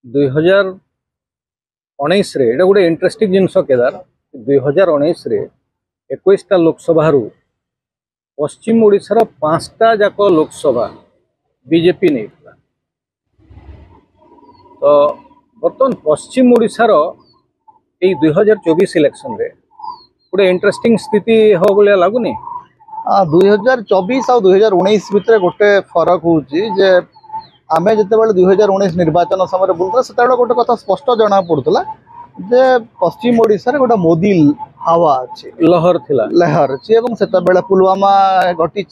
2019 रे एटा गोटे इंटरेस्टिंग जिनस केदार 2019 रे 21टा लोकसभा पश्चिम ओडिशार 5टा जाक लोकसभा बीजेपी नहीं तो बर्तमान पश्चिम ओडिशार यही 2024 इलेक्शन रे गोटे इंटरेस्टिंग स्थिति हो भाया लगुनि 2024 और 2019 भितर गोटे फरक होचे आमे जिते 2019 निर्वाचन समय बुलता से गोटे कथा स्पष्ट जना पड़ूला जे पश्चिम ओडिशा रे गोटे मोदी हावा अच्छी लहर थिला लहर अच्छी से पुलवामा घटी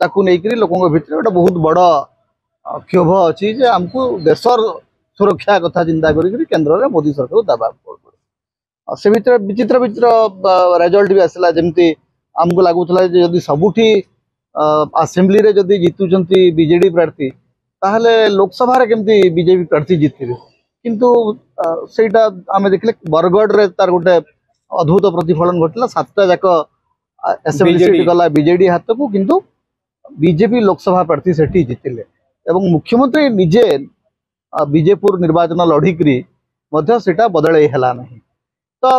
ताकू नहीं लोकों भितर गोटे बहुत बड़ क्षोभ अच्छी जे आमको देशर सुरक्षा कथा चिंता करी केंद्र में मोदी सरकार दबा पड़ से भीतर विचित्र विचित्र रिजल्ट भी आसला जमती आमको लगुला जदि सबुठी असेंबली रे जदि जीतुचंती बीजेडी प्रार्थी ताहले लोकसभा रे केमती बीजेपी प्रार्थी जीतबे किंतु सेटा आमे देखले बरगढ़ रे तार गोटे अद्भुत प्रतिफलन घटला 7टा जाक असेंबली सीट गला बीजेडी हाथ को किंतु बीजेपी लोकसभा प्रार्थी सेठी जीतिले एवं मुख्यमंत्री निजे बीजेपुर निर्वाचन लढ़िकी मध्य सेटा बदले हैला नहीं तो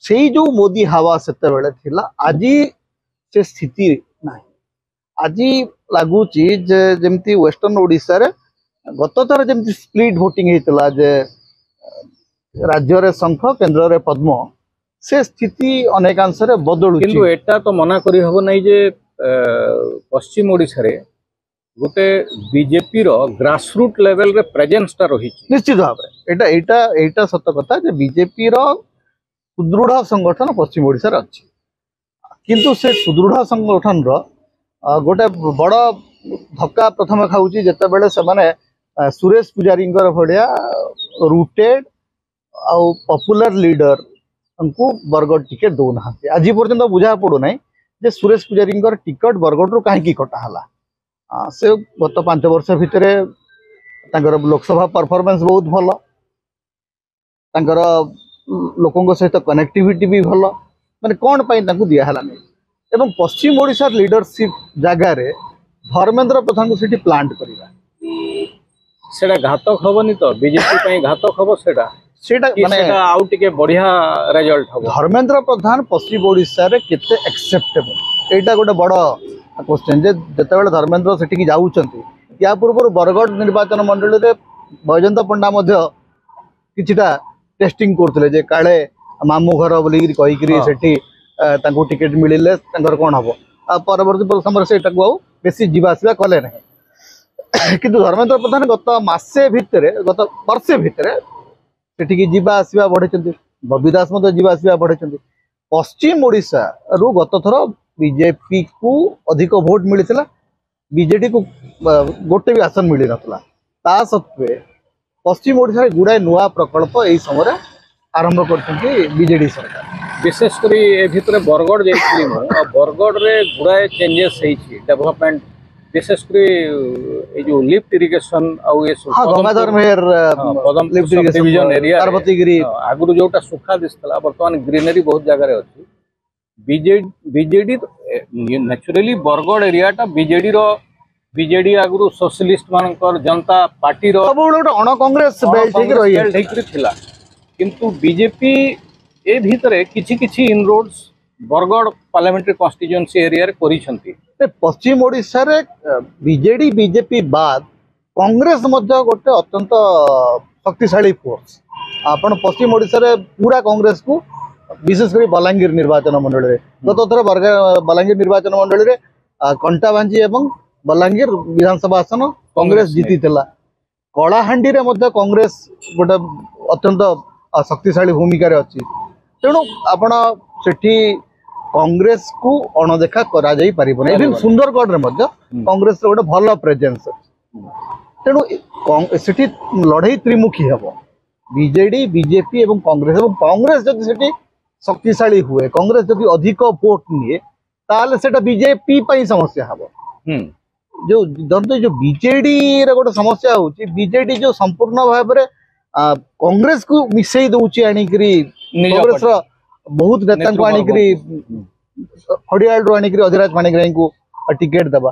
सेई जो मोदी हावा सेते बेले थिला आजी से स्थिति नहीं आज लगुच जमती वेस्टर्न ओडिशा रे गत थर जमती स्प्लिट वोटिंग होता जे राज्य रे शंख केंद्र रे पद्म से स्थिति अनेकांश रे बदलु किंतु एटा तो मना करी हबो नै जे पश्चिम ओडिशा रे गोटे बीजेपी रो ग्रासरूट लेवल रे प्रेजेंस ता रही निश्चित भाव रे एटा एटा एटा सत्य कथा जे बीजेपी रो सुदृढ़ संगठन पश्चिम ओडिशा रे अछि किंतु से सुदृढ़ संगठन रो गोटे बड़ धक्का प्रथम खाऊची जिते बेले से माने सुरेश पुजारी भाया रूटेड आउ पॉपुलर लीडर उनको बरगढ़ टिकेट दौना आज पर्यंत बुझा पड़ूना जे सुरेश पुजारी टिकट बरगढ़ रू कहीं कटाला से गत 5 वर्ष भितर लोकसभा परफॉर्मेंस बहुत भल लोकों सहित कनेक्टिविटी भी भल माने कौन दिहलानी एवं पश्चिम ओडिशा लीडरशिप जगह रे धर्मेंद्र प्रधान को सेठी प्लांट करिवा सेटा घातक हबनी तो बीजेपी पई घातक हबो सेटा माने आउ टिके बढ़िया रिजल्ट हबो धर्मेंद्र प्रधान पश्चिम ओडिशा रे केते एक्सेप्टेबल एटा गोटे बड़ क्वेश्चन जे जते बेले धर्मेंद्र सेठी की जाउचंती या पूर्व बरगढ़ निर्वाचन मंडल रे बैजंत पंडा मध्य किछिटा टेस्टिंग करथले जे काळे मामू घर बोली कहि सेठी तांको टिकेट मिलिले कौन हम परवर्ती समय से बेसी जीवासवा कले ना किंतु धर्मेंद्र प्रधान गत मासे भितर गत वर्षे भितर सेठी जीवा आसवा बढ़े बबी दास जीवासवा बढ़े पश्चिम ओडिशा रु गत थर बीजेपी को अधिक भोट मिलता बीजेडी को गोटे भी आसन मिल ना सत्वे पश्चिम ओडिशा गुड़ाए नुआ प्रकल्प यही समय आरंभ कर बीजेडी सरकार विशेषकर ए भितर बरगढ़ जाइली बरगढ़ रे गुड़ाए चेंजेस डेवलपमेंट विशेषकर ये जो लिफ्ट इरिगेशन आउ ये गंगाधर मेहर लिफ्ट डिवीजन एरिया पार्वतीगिरी आगु जोटा सुखा दिसला वर्तमान ग्रीनरी बहुत जगह रे अछि बीजेडी नेचुरली बरगढ़ एरियाटा बीजेडी आगु सोशलिस्ट मानकर जनता पार्टी रो सब गोटे अण कांग्रेस बेल्ट रही थिला किंतु बीजेपी ए भितरे किछि inroads Bargarh parliamentary constituency area रे करिसंती पश्चिम ओडिशा रे बीजेडी बीजेपी बाद कांग्रेस मध्य गोटे अत्यंत शक्तिशाली फोर्स आपण पश्चिम ओडिशा रे पूरा कांग्रेस को विशेषकर बलांगीर निर्वाचन मंडल रे गत थर बलांगीर निर्वाचन मंडल रे कंटाबांजी एवं बलांगीर विधानसभा आसन कांग्रेस जीती थिला कलाहांडी रे मध्य कांग्रेस गोटे अत्यंत शक्तिशाली भूमिका रे अछि तेणु आपण सेठी कांग्रेस को अणदेखा करा जाई परिबो इवन सुंदरगढ़ रे मध्य कांग्रेस रे गोटे भल प्रेजेंस तेणु सेठी लड़ाई त्रिमुखी हबो बीजेडी बीजेपी एवं कांग्रेस जदि सेठी शक्तिशाली हुए कांग्रेस जदि अधिक वोट निए ताले सेटा बीजेपी पई समस्या हबो जो दंत जो बीजेडी रे गोटे समस्या होची बीजेडी जो संपूर्ण भाव रे कांग्रेस को मिसई दउची आनिकरी कांग्रेस रो बहुत नेता को आनिकरी हड़ियाल रो आनिकरी अधिराज पाणिग्राही को टिकेट दबा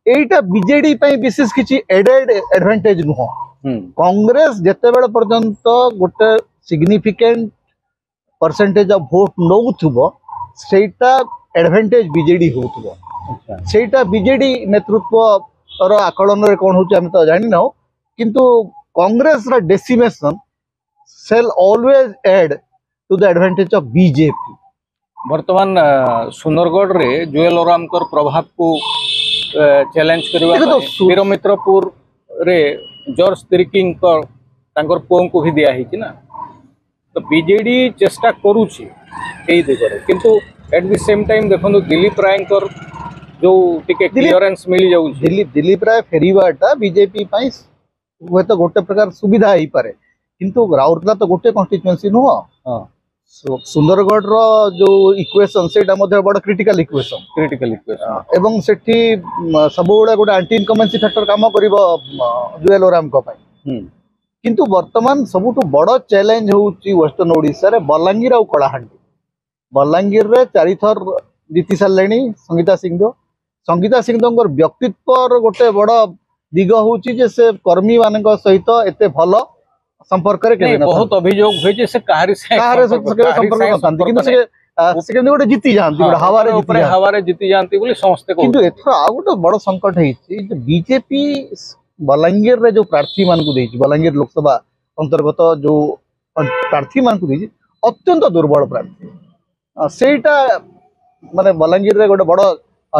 एटा बीजेडी विशेष किसी एडेड एडवांटेज नुह कांग्रेस जिते बेले पर्यंत गोटे सिग्निफिकेंट परसेंटेज ऑफ वोट नौथुबो सेटा एडवांटेज बीजेडी होतुबो सेटा बीजेडी नेतृत्व रो आकलन रे कोन होची हम तो जानि न किंतु कांग्रेस रा decimation shall always add to the advantage of BJP वर्तमान सुंदरगढ़ रे जुएल ओराम कर प्रभाव को चैलेंज करबा वीरमित्रपुर रे जॉर्ज तिर्किंग कर तांकर पों को भी दिया है कि ना तो बीजेडी चेष्टा करूची एई दिगरे किंतु एट द सेम टाइम देखो दिलीप रायकर जो टिके क्लियरेंस मिल जाउ दिलीप राय फेरीबाटा बीजेपी पाई हुए तो गोटे प्रकार सुविधा ही पारे किंतु राउरकेला तो गोटे कॉन्स्टिट्यूएंसी नुह सुंदरगढ़ रो जो इक्वेशन सेटा मध्ये बड़ क्रिटिकल इक्वेशन एवं सेठी सबुळे गोटे एंटी इनकमेंसी फैक्टर काम करिवो जुएल ओराम को पाई किंतु वर्तमान सबुठु बड़ चैलेंज होउची वेस्टर्न ओडिसा रे बलांगीर और कलाहांडी बलांगीर रे 4 थर जीति सारलेनी संगीता सिंह व्यक्तित्व गोटे बड़ दिग होउची जे से कर्मी मानक सहित एते भलो संपर्क रे बहुत अभियोग होय जे से काहरे संपर्क नथांती किंतु से केने गोटे जीति जानती गोटे हवारे जीति जानती बोली समस्त को किंतु एथर आ गोटे बड़ संकट हेछि जे बीजेपी बलांगीर रे जो प्रार्थी मान को देछि बलांगीर लोकसभा अंतर्गत जो प्रार्थी मान को देछि अत्यंत दुर्बल प्रार्थी सेटा माने बलांगीर रे गोटे बड़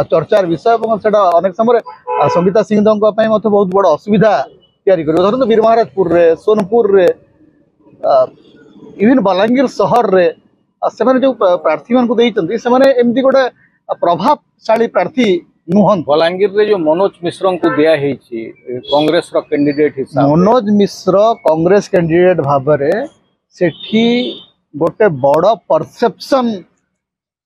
चर्चार विषय और सेटा अनेक समय संगीता सिंह बहुत बड़ असुविधा तैयारी कर धरत वीर महाराजपुर रे सोनपुर रे इवन बलांगीर शहर रे से जो प्रार्थी मान को देइचंती से माने एमती गोटे प्रभावशाली प्रार्थी नुहन बलांगीर रे जो मनोज मिश्र को दिया हेछि कांग्रेस रो कैंडिडेट हिसाब मनोज मिश्र कांग्रेस कैंडिडेट भाबरे सेठी गोटे बड़ परसेप्शन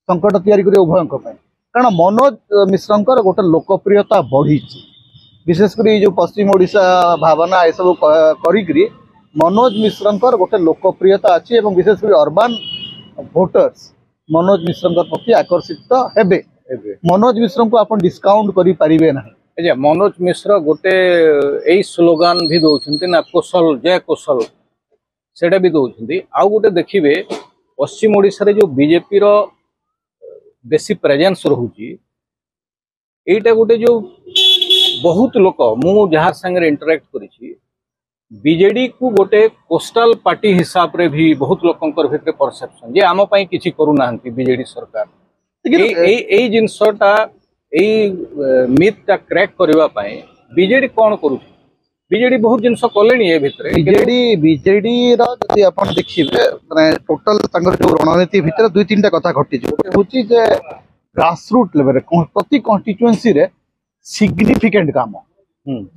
संकट तैयारी करियो उभयंक पय कारण मनोज मिश्रंकर गोटे लोकप्रियता बढ़ी विशेषकर जो पश्चिम ओडिशा भावना ये सब करी मनोज मिश्रंकर गोटे लोकप्रियता अच्छी और विशेषकर अर्बान वोटर्स मनोज मिश्रंकर प्रति आकर्षित हेबे मनोज मिश्र को आप डिस्काउंट करि परिबे ना मनोज मिश्र गोटे यही स्लोगान भी दौरान ना कौशल जय कौशल सेटा भी दौरान आउ गोटे देखिए पश्चिम ओडिशा रे जो बीजेपी रो बेसी प्रेजेंस रहुची एटा गोटे जो बहुत लोक मु जहाँ संगे इंटरेक्ट करी बीजेडी को गोटे कोस्टल पार्टी हिसाब रे भी बहुत लोकंकर भितर परसेप्शन जे आम पई किछि करू नाहंती बीजेडी सरकार एई जिनसटा एई मिथटा क्रैक करबा पई बीजेडी कोन करूची बीजेडी बहुत जिनस कलेनी ए भितर बीजेडी रो जति अपन देखिबे माने टोटल तांगर जो रणनीति भितर दुई तीनटा कथा घटी गोटे होची जे ग्रासरूट लेवल रे प्रति कॉन्स्टिट्यूएंसी रे सिग्निफिकेंट काम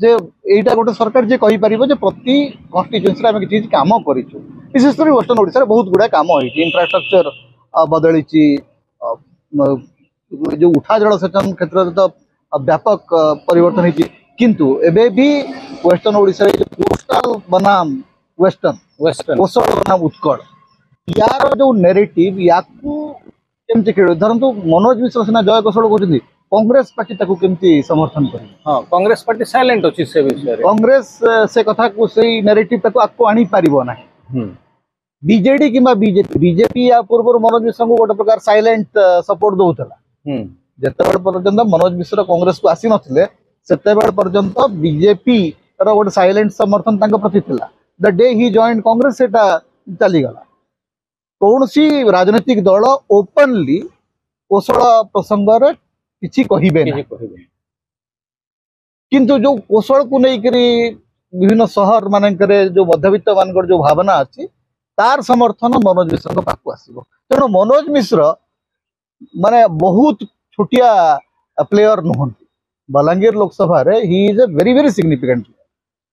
जे एटा गोटे सरकार जे कहि परिबो जे प्रति कॉन्स्टिट्यूएंसी रे हम किछि काम करिछु विशेषकर वेस्टर्न ओडिसा रे बहुत गुडा काम होई इंफ्रास्ट्रक्चर बदलिछि जो उठा जल सेचन क्षेत्र तो व्यापक परिवर्तन होइछि किंतु एबे भी वेस्टर्न ओडिसा रे जो कोस्टल बनाम वेस्टर्न कोस्टल बनाम उत्कल यार जो नैरेटिव याकू केमति खेळ धरंतु मनोज मिश्र सेना जय कौशल कहउछथि कांग्रेस पार्टी ताकू केमती समर्थन करी हां कांग्रेस पार्टी साइलेंट अछि से विषय रे कांग्रेस से कथा को सेही नैरेटिव ताकू आको आनी पारिबो नाही बीजेडी किबा बीजेपी या पूर्व मनोज मिश्र को गोटे प्रकार साइलेंट सपोर्ट दउतला जतबेल पर्यंत मनोज मिश्र कांग्रेस को आसी नथिले सेतेबेल पर्यंत बीजेपी रो गोटे साइलेंट समर्थन तांका प्रति थिला the day he joined Congress सेटा चली गला कौन सी राजनीतिक दल ओपनली कौशल प्रसंग रे किछि कहिबे ना किंतु जो कौशल को लेकर विभिन्न शहर मानकरे जो मध्यवित्त मानकर जो भावना अच्छी तार समर्थन मनोज मिश्र पाक आसो तेणु मनोज मिश्र माने बहुत छोटिया प्लेयर नुहंती बलांगीर लोकसभा रे he is a very very significant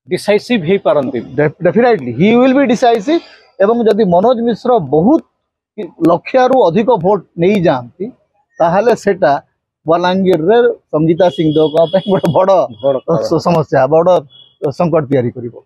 decisive हे पारंती definitely he will be decisive एवं जदि मनोज मिश्र बहुत लक्षारु अधिक भोट नहीं जाती ताहले सेटा बलांगीर रे संगीता सिंह बड़ समस्या बड़ संकट तैयारी करिवो।